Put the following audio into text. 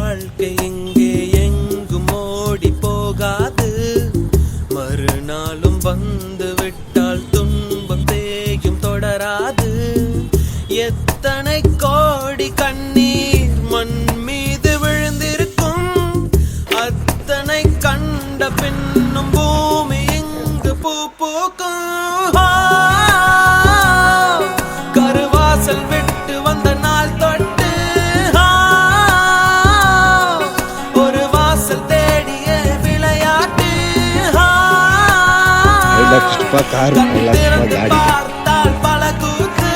வாழ்க்கை இங்கே எங்கும் ஓடி போகாது. மறுநாளும் வந்து விட்டால் துன்பம் தேயும் தொடராது. எத்தனை கோடி கண்ணீர் மண் மீது விழுந்திருக்கும். அத்தனை கண்ட பின்னும் பூமி இங்கு பூ பூக்கும். கருவாசல் விட்டு வந்த நாள் தொட்டு ஒரு வாசல் தேடிய விளையாட்டு. கார்